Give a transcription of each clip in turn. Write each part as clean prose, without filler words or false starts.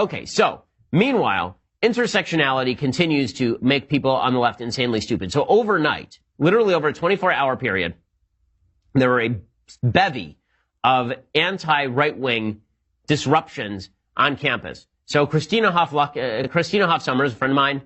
Okay, so meanwhile, intersectionality continues to make people on the left insanely stupid. So overnight, literally over a 24-hour period, there were a bevy of anti-right-wing disruptions on campus. So Christina Hoff Sommers, a friend of mine,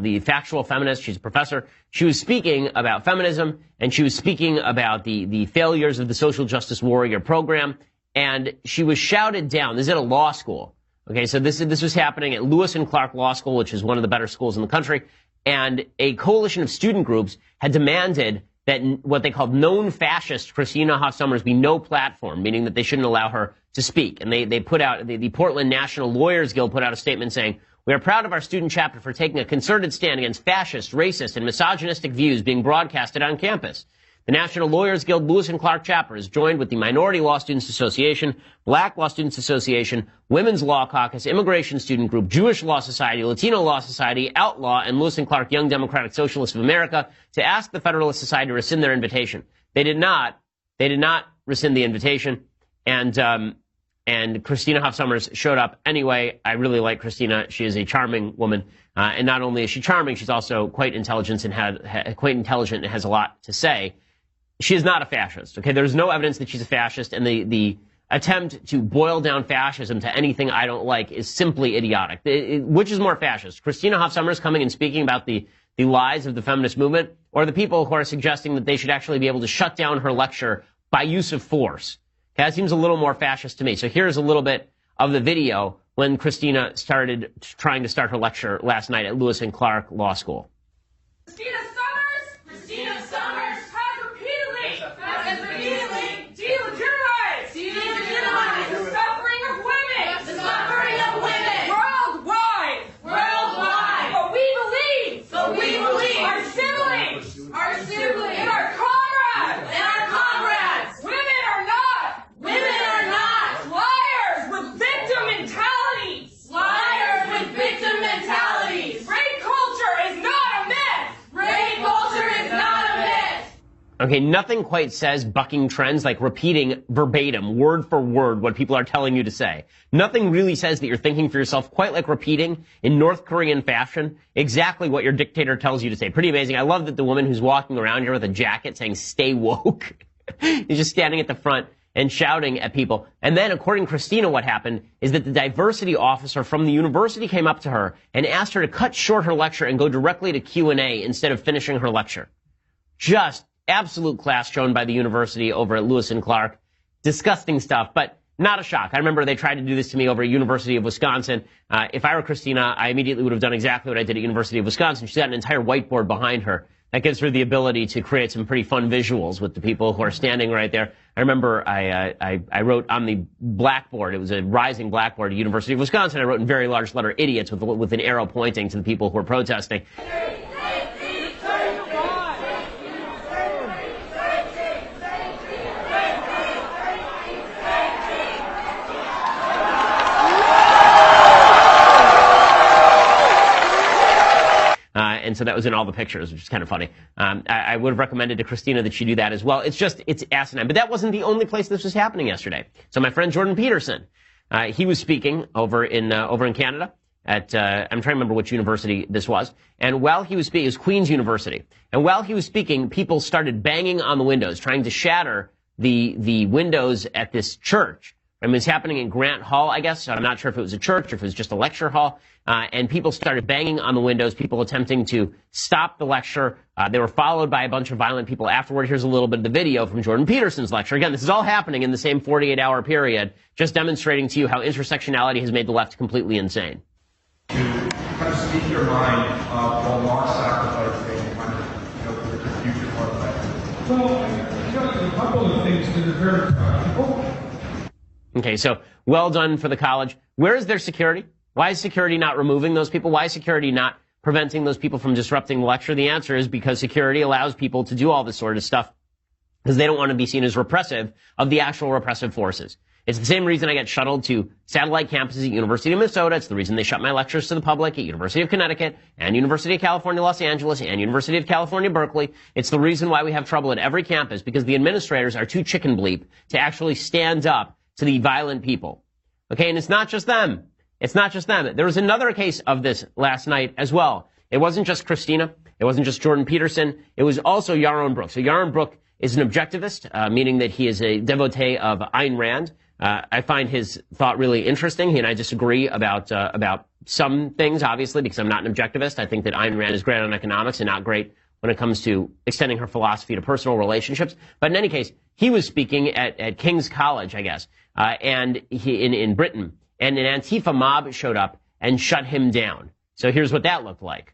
the factual feminist, she's a professor, she was speaking about feminism, and she was speaking about the failures of the social justice warrior program, and she was shouted down. This is at a law school. Okay, so this was happening at Lewis and Clark Law School, which is one of the better schools in the country, and a coalition of student groups had demanded that what they called known fascist Christina Hoff Sommers be no platform, meaning that they shouldn't allow her to speak. And they put out, the Portland National Lawyers Guild put out a statement saying, "We are proud of our student chapter for taking a concerted stand against fascist, racist, and misogynistic views being broadcasted on campus." The National Lawyers Guild Lewis and Clark chapter is joined with the Minority Law Students Association, Black Law Students Association, Women's Law Caucus, Immigration Student Group, Jewish Law Society, Latino Law Society, Outlaw, and Lewis and Clark Young Democratic Socialists of America to ask the Federalist Society to rescind their invitation. They did not rescind the invitation, and Christina Hoff Sommers showed up anyway. I really like Christina. She is a charming woman, and not only is she charming, she's also quite intelligent and has a lot to say. She is not a fascist, okay? There's no evidence that she's a fascist, and the attempt to boil down fascism to anything I don't like is simply idiotic. Which is more fascist? Christina Hoff Sommers coming and speaking about the lies of the feminist movement, or the people who are suggesting that they should actually be able to shut down her lecture by use of force? Okay, that seems a little more fascist to me. So here's a little bit of the video when Christina started trying to start her lecture last night at Lewis and Clark Law School. Christina Sommers has repeatedly delegitimized the suffering of women, worldwide. But we believe our siblings, and our comrades, women are not liars with victim mentalities. Rape culture is not a myth. Okay, nothing quite says bucking trends like repeating verbatim, word for word, what people are telling you to say. Nothing really says that you're thinking for yourself quite like repeating in North Korean fashion exactly what your dictator tells you to say. Pretty amazing. I love that the woman who's walking around here with a jacket saying "Stay woke" is just standing at the front and shouting at people. And then, according to Christina, what happened is that the diversity officer from the university came up to her and asked her to cut short her lecture and go directly to Q&A instead of finishing her lecture. Just absolute class shown by the university over at Lewis and Clark. Disgusting stuff, but not a shock. I remember they tried to do this to me over at University of Wisconsin. If I were Christina, I immediately would have done exactly what I did at University of Wisconsin. She's got an entire whiteboard behind her. That gives her the ability to create some pretty fun visuals with the people who are standing right there. I remember I wrote on the blackboard, it was a rising blackboard at University of Wisconsin, I wrote in very large letter, "idiots," with an arrow pointing to the people who were protesting. And so that was in all the pictures, which is kind of funny. I would have recommended to Christina that she do that as well. It's asinine. But that wasn't the only place this was happening yesterday. So my friend Jordan Peterson, he was speaking over in Canada at, I'm trying to remember which university this was. And while he was speaking, it was Queen's University. And while he was speaking, people started banging on the windows, trying to shatter the windows at this church. I mean, it's happening in Grant Hall, I guess. I'm not sure if it was a church or if it was just a lecture hall. And people started banging on the windows, people attempting to stop the lecture. They were followed by a bunch of violent people afterward. Here's a little bit of the video from Jordan Peterson's lecture. Again, this is all happening in the same 48-hour period, just demonstrating to you how intersectionality has made the left completely insane. To kind of speak your mind while not sacrificing kind of, your future for that. Well, a couple of things that are very practical. Okay, so well done for the college. Where is their security? Why is security not removing those people? Why is security not preventing those people from disrupting the lecture? The answer is because security allows people to do all this sort of stuff because they don't want to be seen as repressive of the actual repressive forces. It's the same reason I get shuttled to satellite campuses at University of Minnesota. It's the reason they shut my lectures to the public at University of Connecticut and University of California, Los Angeles and University of California, Berkeley. It's the reason why we have trouble at every campus because the administrators are too chicken bleep to actually stand up to the violent people. Okay, and it's not just them. It's not just them. There was another case of this last night as well. It wasn't just Christina. It wasn't just Jordan Peterson. It was also Yaron Brook. So Yaron Brook is an objectivist, meaning that he is a devotee of Ayn Rand. I find his thought really interesting. He and I disagree about some things, obviously, because I'm not an objectivist. I think that Ayn Rand is great on economics and not great when it comes to extending her philosophy to personal relationships. But in any case, he was speaking at King's College, I guess, and he in Britain, and an Antifa mob showed up and shut him down. So here's what that looked like.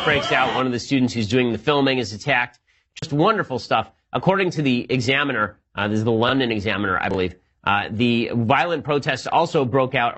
Breaks out. One of the students who's doing the filming is attacked. Just wonderful stuff. According to the Examiner, this is the London Examiner, I believe, the violent protests also broke out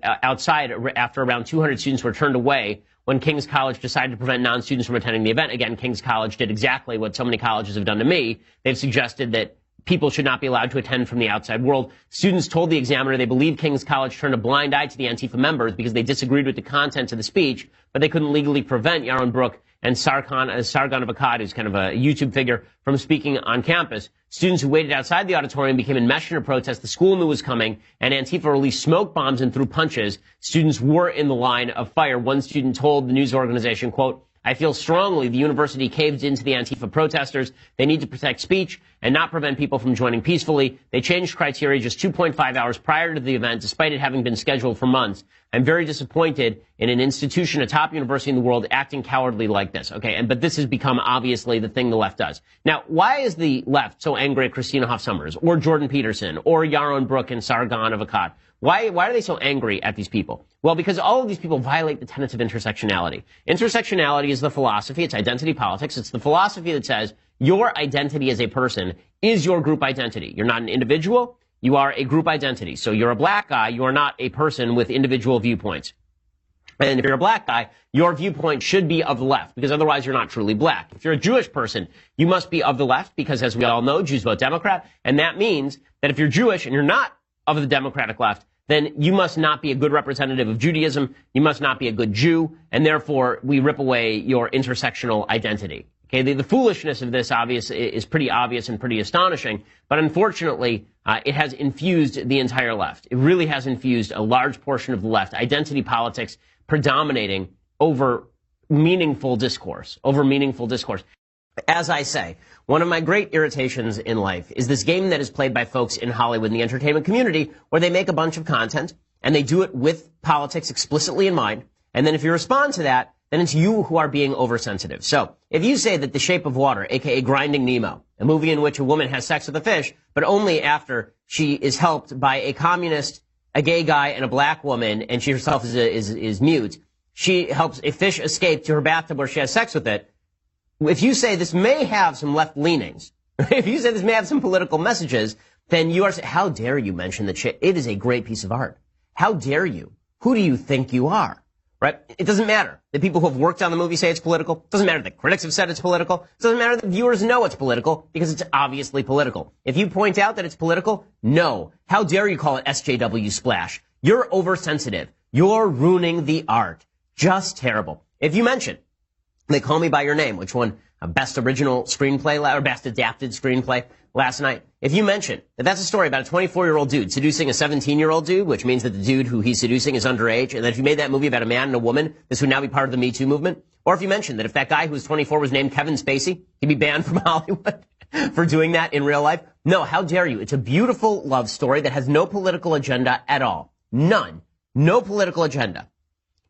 outside after around 200 students were turned away when King's College decided to prevent non-students from attending the event. Again, King's College did exactly what so many colleges have done to me. They've suggested that people should not be allowed to attend from the outside world. Students told the Examiner they believe King's College turned a blind eye to the Antifa members because they disagreed with the content of the speech, but they couldn't legally prevent Yaron Brook and Sargon of Akkad, who's kind of a YouTube figure, from speaking on campus. Students who waited outside the auditorium became enmeshed in a protest. The school knew was coming, and Antifa released smoke bombs and threw punches. Students were in the line of fire. One student told the news organization, quote, "I feel strongly the university caved into the Antifa protesters. They need to protect speech and not prevent people from joining peacefully. They changed criteria just 2.5 hours prior to the event, despite it having been scheduled for months. I'm very disappointed in an institution, a top university in the world, acting cowardly like this." Okay, but this has become obviously the thing the left does. Now, why is the left so angry at Christina Hoff Sommers or Jordan Peterson or Yaron Brook and Sargon of Akkad? Why are they so angry at these people? Well, because all of these people violate the tenets of intersectionality. Intersectionality is the philosophy. It's identity politics. It's the philosophy that says your identity as a person is your group identity. You're not an individual. You are a group identity. So you're a black guy. You are not a person with individual viewpoints. And if you're a black guy, your viewpoint should be of the left, because otherwise you're not truly black. If you're a Jewish person, you must be of the left, because as we all know, Jews vote Democrat. And that means that if you're Jewish and you're not of the Democratic left, then you must not be a good representative of Judaism. You must not be a good Jew. And therefore, we rip away your intersectional identity. Okay, the foolishness of this is pretty obvious and pretty astonishing. But unfortunately, it has infused the entire left. It really has infused a large portion of the left. Identity politics predominating over meaningful discourse. As I say, one of my great irritations in life is this game that is played by folks in Hollywood and the entertainment community, where they make a bunch of content and they do it with politics explicitly in mind. And then if you respond to that, then it's you who are being oversensitive. So if you say that The Shape of Water, aka Grinding Nemo, a movie in which a woman has sex with a fish, but only after she is helped by a communist, a gay guy, and a black woman, and she herself is mute, she helps a fish escape to her bathtub where she has sex with it. If you say this may have some left leanings, if you say this may have some political messages, then you are saying, how dare you mention that it is a great piece of art? How dare you? Who do you think you are? Right? It doesn't matter. The people who have worked on the movie say it's political. It doesn't matter that critics have said it's political. It doesn't matter that viewers know it's political, because it's obviously political. If you point out that it's political, no. How dare you call it SJW Splash? You're oversensitive. You're ruining the art. Just terrible. If you mention They Call Me By Your Name, which won Best Original Screenplay or Best Adapted Screenplay last night. If you mention that that's a story about a 24-year-old dude seducing a 17-year-old dude, which means that the dude who he's seducing is underage, and that if you made that movie about a man and a woman, this would now be part of the Me Too movement. Or if you mention that if that guy who was 24 was named Kevin Spacey, he'd be banned from Hollywood for doing that in real life. No, how dare you? It's a beautiful love story that has no political agenda at all. None. No political agenda.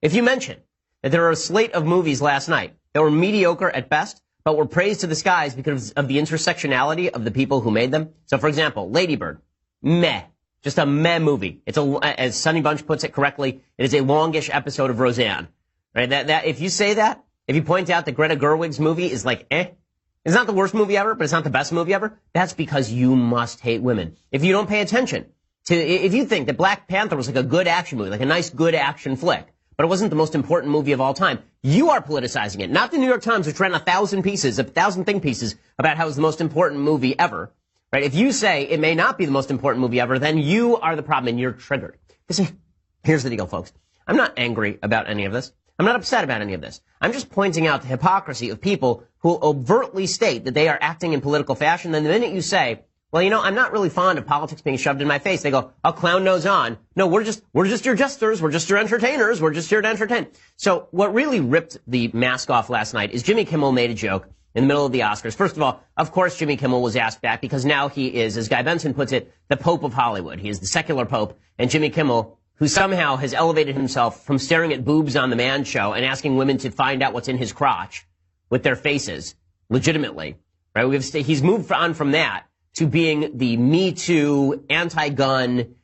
If you mention that there are a slate of movies last night that were mediocre at best, but were praised to the skies because of the intersectionality of the people who made them. So, for example, Lady Bird, meh. Just a meh movie. It's as Sonny Bunch puts it correctly, it is a longish episode of Roseanne. Right? That if you say that, if you point out that Greta Gerwig's movie is like it's not the worst movie ever, but it's not the best movie ever, that's because you must hate women. If you don't pay attention to, if you think that Black Panther was like a good action movie, like a nice good action flick, but it wasn't the most important movie of all time. You are politicizing it, not the New York Times, which ran 1,000 think pieces about how it was the most important movie ever. Right? If you say it may not be the most important movie ever, then you are the problem and you're triggered. Because here's the deal, folks. I'm not angry about any of this. I'm not upset about any of this. I'm just pointing out the hypocrisy of people who overtly state that they are acting in political fashion. Then the minute you say, well, you know, I'm not really fond of politics being shoved in my face, they go, oh, clown nose on. No, we're just your jesters. We're just your entertainers. We're just here to entertain. So what really ripped the mask off last night is Jimmy Kimmel made a joke in the middle of the Oscars. First of all, of course, Jimmy Kimmel was asked back because now he is, as Guy Benson puts it, the Pope of Hollywood. He is the secular Pope. And Jimmy Kimmel, who somehow has elevated himself from staring at boobs on the Man Show and asking women to find out what's in his crotch with their faces, legitimately, right? He's moved on from that to being the Me Too, anti-gun,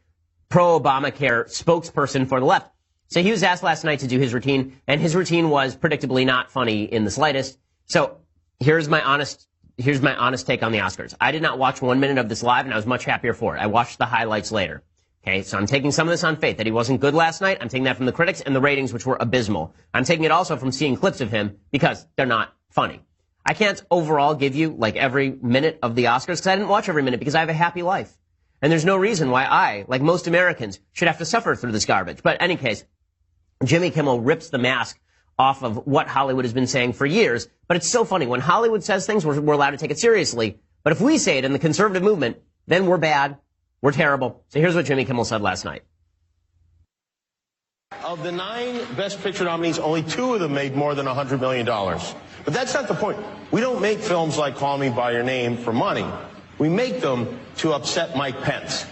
pro-Obamacare spokesperson for the left. So he was asked last night to do his routine, and his routine was predictably not funny in the slightest. So here's my honest take on the Oscars. I did not watch 1 minute of this live, and I was much happier for it. I watched the highlights later. Okay, so I'm taking some of this on faith that he wasn't good last night. I'm taking that from the critics and the ratings, which were abysmal. I'm taking it also from seeing clips of him because they're not funny. I can't overall give you like every minute of the Oscars because I didn't watch every minute because I have a happy life. And there's no reason why I, like most Americans, should have to suffer through this garbage. But in any case, Jimmy Kimmel rips the mask off of what Hollywood has been saying for years. But it's so funny. When Hollywood says things, we're allowed to take it seriously. But if we say it in the conservative movement, then we're bad. We're terrible. So here's what Jimmy Kimmel said last night. Of the 9 Best Picture nominees, only 2 of them made more than $100 million. But that's not the point. We don't make films like Call Me By Your Name for money. We make them to upset Mike Pence.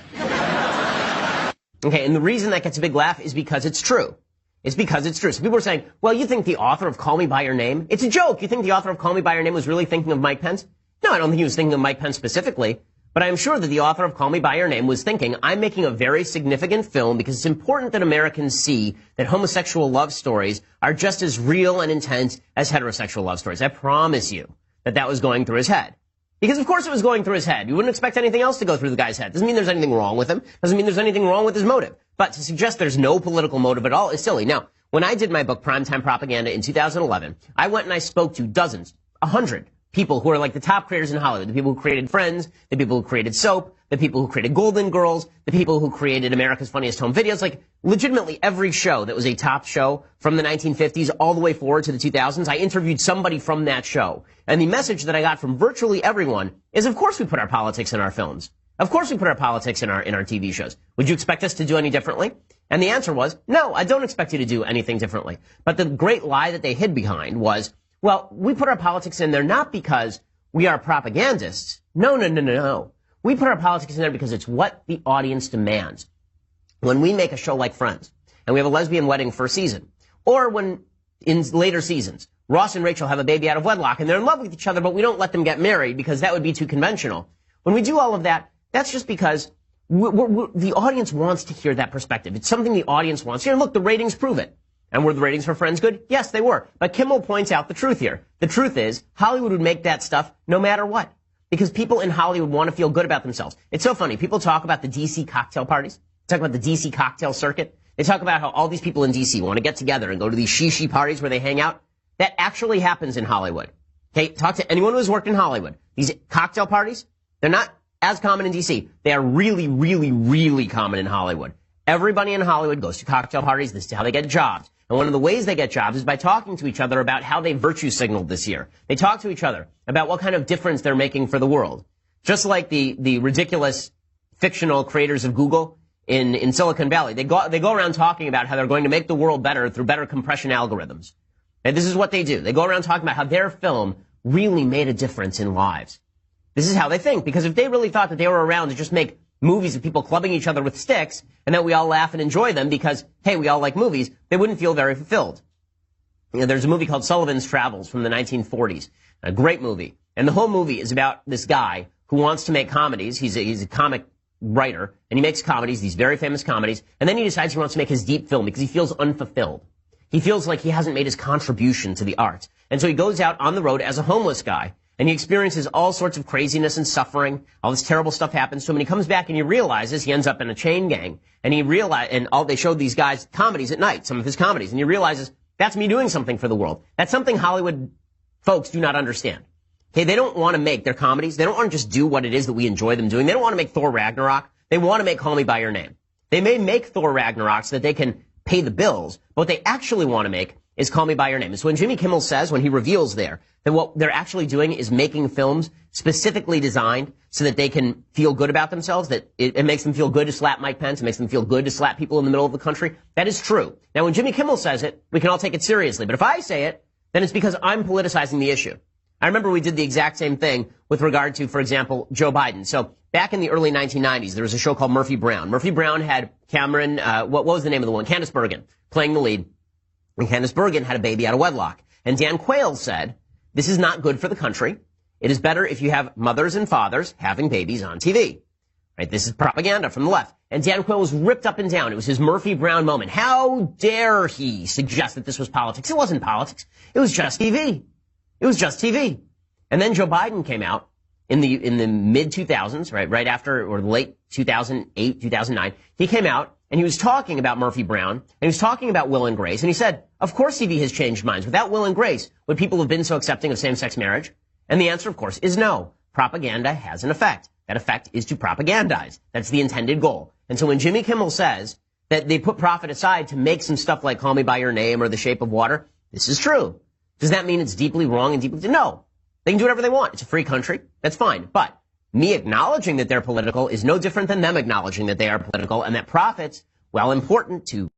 Okay, and the reason that gets a big laugh is because it's true. It's because it's true. So people are saying, well, you think the author of Call Me By Your Name? It's a joke. You think the author of Call Me By Your Name was really thinking of Mike Pence? No, I don't think he was thinking of Mike Pence specifically. But I'm sure that the author of Call Me By Your Name was thinking, I'm making a very significant film because it's important that Americans see that homosexual love stories are just as real and intense as heterosexual love stories. I promise you that that was going through his head. Because of course it was going through his head. You wouldn't expect anything else to go through the guy's head. Doesn't mean there's anything wrong with him. Doesn't mean there's anything wrong with his motive. But to suggest there's no political motive at all is silly. Now, when I did my book, Primetime Propaganda, in 2011, I went and I spoke to dozens, 100 people who are like the top creators in Hollywood, the people who created Friends, the people who created Soap, the people who created Golden Girls, the people who created America's Funniest Home Videos, like legitimately every show that was a top show from the 1950s all the way forward to the 2000s, I interviewed somebody from that show. And the message that I got from virtually everyone is, of course we put our politics in our films. Of course we put our politics in our TV shows. Would you expect us to do any differently? And the answer was, no, I don't expect you to do anything differently. But the great lie that they hid behind was, well, we put our politics in there not because we are propagandists. No. We put our politics in there because it's what the audience demands. When we make a show like Friends, and we have a lesbian wedding for a season, or when in later seasons, Ross and Rachel have a baby out of wedlock and they're in love with each other, but we don't let them get married because that would be too conventional. When we do all of that, that's just because the audience wants to hear that perspective. It's something the audience wants. Here, look, the ratings prove it. And were the ratings for Friends good? Yes, they were. But Kimmel points out the truth here. The truth is, Hollywood would make that stuff no matter what. Because people in Hollywood want to feel good about themselves. It's so funny. People talk about the D.C. cocktail parties. They talk about the D.C. cocktail circuit. They talk about how all these people in D.C. want to get together and go to these shishi parties where they hang out. That actually happens in Hollywood. Okay, talk to anyone who has worked in Hollywood. These cocktail parties, they're not as common in D.C. They are really, really, really common in Hollywood. Everybody in Hollywood goes to cocktail parties. This is how they get jobs. And one of the ways they get jobs is by talking to each other about how they virtue signaled this year. They talk to each other about what kind of difference they're making for the world. Just like the ridiculous fictional creators of Google in Silicon Valley. They go around talking about how they're going to make the world better through better compression algorithms. And this is what they do. They go around talking about how their film really made a difference in lives. This is how they think. Because if they really thought that they were around to just make movies of people clubbing each other with sticks, and that we all laugh and enjoy them because, hey, we all like movies, they wouldn't feel very fulfilled. You know, there's a movie called Sullivan's Travels from the 1940s, a great movie. And the whole movie is about this guy who wants to make comedies. He's a comic writer, and he makes comedies, these very famous comedies, and then he decides he wants to make his deep film because he feels unfulfilled. He feels like he hasn't made his contribution to the arts. And so he goes out on the road as a homeless guy, And he experiences all sorts of craziness and suffering. All this terrible stuff happens to him. And he comes back and he realizes he ends up in a chain gang. And they showed these guys comedies at night, some of his comedies. And he realizes, that's me doing something for the world. That's something Hollywood folks do not understand. Okay, they don't want to make their comedies. They don't want to just do what it is that we enjoy them doing. They don't want to make Thor Ragnarok. They want to make Call Me By Your Name. They may make Thor Ragnarok so that they can pay the bills, but what they actually want to make is Call Me By Your Name. And so when Jimmy Kimmel says, when he reveals there, that what they're actually doing is making films specifically designed so that they can feel good about themselves, that it makes them feel good to slap Mike Pence, it makes them feel good to slap people in the middle of the country, that is true. Now, when Jimmy Kimmel says it, we can all take it seriously. But if I say it, then it's because I'm politicizing the issue. I remember we did the exact same thing with regard to, for example, Joe Biden. So back in the early 1990s, there was a show called Murphy Brown. Murphy Brown had Cameron, what was the name of the woman? Candace Bergen, playing the lead. And Candace Bergen had a baby out of wedlock. And Dan Quayle said, this is not good for the country. It is better if you have mothers and fathers having babies on TV. Right? This is propaganda from the left. And Dan Quayle was ripped up and down. It was his Murphy Brown moment. How dare he suggest that this was politics? It wasn't politics. It was just TV. It was just TV. And then Joe Biden came out in the mid 2000s, right after, or late 2008, 2009. He came out and he was talking about Murphy Brown, and he was talking about Will and Grace, and he said, of course TV has changed minds. Without Will and Grace, would people have been so accepting of same-sex marriage? And the answer, of course, is no. Propaganda has an effect. That effect is to propagandize. That's the intended goal. And so when Jimmy Kimmel says that they put profit aside to make some stuff like Call Me By Your Name or The Shape of Water, this is true. Does that mean it's deeply wrong and deeply... No. They can do whatever they want. It's a free country. That's fine. But me acknowledging that they're political is no different than them acknowledging that they are political and that profits, while important to